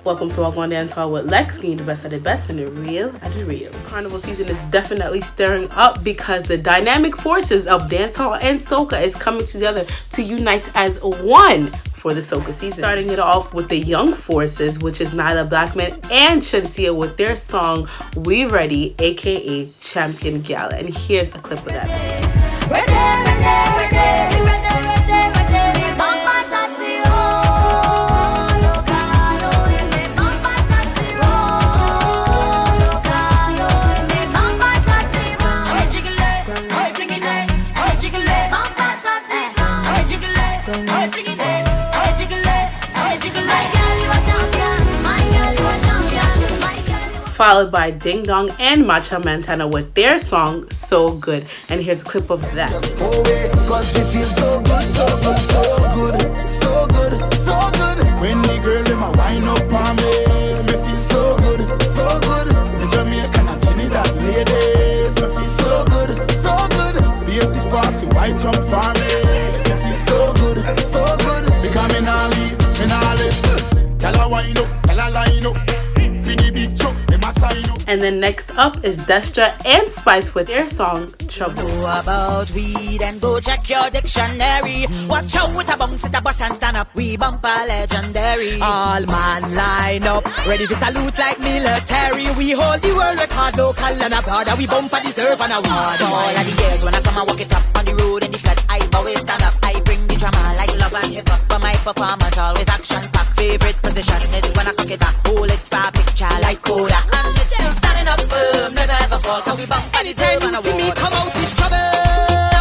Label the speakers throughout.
Speaker 1: Welcome to Gwaan Dancehall with Lex, getting the best of the best and the real of the real. Carnival season is definitely stirring up because the dynamic forces of dancehall and soca is coming together to unite as one for the soca season. Starting it off with the young forces, which is Nyla Blackman and Shansia with their song We Ready, aka Champion Gal. And here's a clip of that. Followed by Ding Dong and Macka Montana with their song So Good. And here's a clip of that.
Speaker 2: Cause we feel so good, so good, so good, so good, so good. When the girl in my wine up on me feel so good, so good. The Jamaican and Trinidad ladies, me feel so good, so good. Basic bossy white jump for me feel so good, so good. Because me nah leave, me nah live. Tell her wine up, tell her line up.
Speaker 1: And then next up is Destra and Spice with their song Trouble.
Speaker 3: Know about weed and go check your dictionary. Watch out with a bounce at a bus and stand up. We bumper legendary. All man line up, ready to salute like military. We hold the world record, local and abroad. We bumper deserve an award. All of the years when I come and walk it up on the road and the flat, I always stand up. I bring the drama like love and hip hop. But my performance always action pack. Favorite position is when I cock it back. Hold it for a picture like Kodak. And it's still standing up firm, never ever fall. Cause we bump and anytime you see me come out is trouble.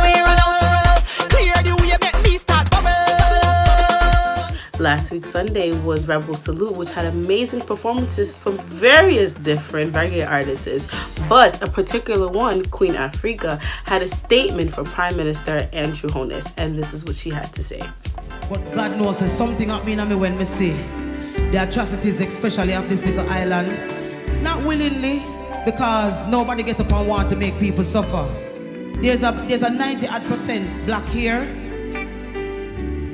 Speaker 3: We run out, clear the way, make me start bubble.
Speaker 1: Last week Sunday was Rebel Salute, which had amazing performances from various different reggae artists. But a particular one, Queen Africa, had a statement from Prime Minister Andrew Holness, and this is what she had to say.
Speaker 4: But God knows there's something happening on me when me see the atrocities, especially of this little island. Not willingly, because nobody get up and want to make people suffer. There's a 90% black here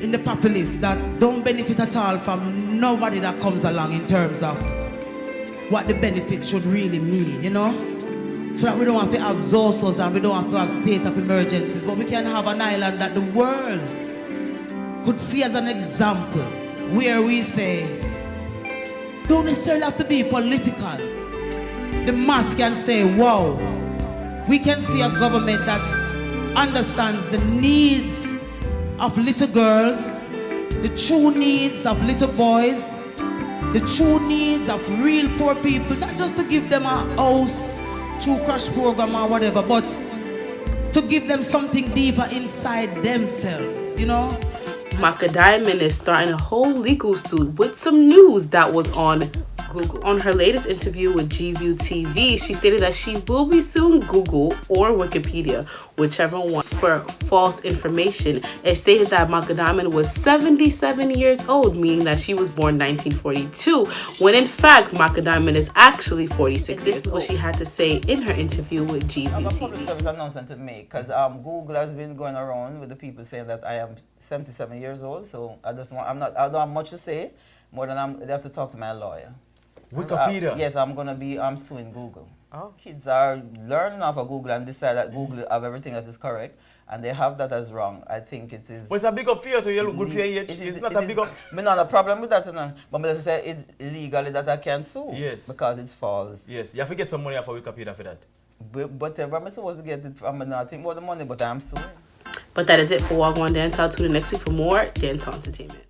Speaker 4: in the populace that don't benefit at all from nobody that comes along in terms of what the benefit should really mean, you know? So that we don't have to have ZOSOs and we don't have to have state of emergencies, but we can have an island that the world could see as an example where we say, don't necessarily have to be political. The mass can say, wow, we can see a government that understands the needs of little girls, the true needs of little boys, the true needs of real poor people, not just to give them a house through crash program or whatever, but to give them something deeper inside themselves, you know?
Speaker 1: Macka Diamond is starting a whole legal suit with some news that was on Google. On her latest interview with GView TV, she stated that she will be suing Google or Wikipedia, whichever one, for false information. It stated that Macka Diamond was 77 years old, meaning that she was born 1942, when in fact Macka Diamond is actually 46 years old. This is what she had to say in her interview with GView TV.
Speaker 5: I have a public service announcement to make, because Google has been going around with the people saying that I am 77 years old, so I don't have much to say, more than they have to talk to my lawyer.
Speaker 6: Wikipedia?
Speaker 5: Yes, I'm going to be suing Google. Oh. Kids are learning off of Google and decide that Google have everything that is correct, and they have that as wrong. I think it is...
Speaker 6: But it's a big up fear to you look good for your age. It's not a big up...
Speaker 5: I not a problem with that, you know. But I just say it legally that I can sue.
Speaker 6: Yes.
Speaker 5: Because it's false.
Speaker 6: Yes, you have to get some money off of Wikipedia for that.
Speaker 5: But I'm supposed to get it from nothing more the money, but I'm suing.
Speaker 1: But that is it for Gwaan Dancehall. Tune in next week for more dancehall entertainment.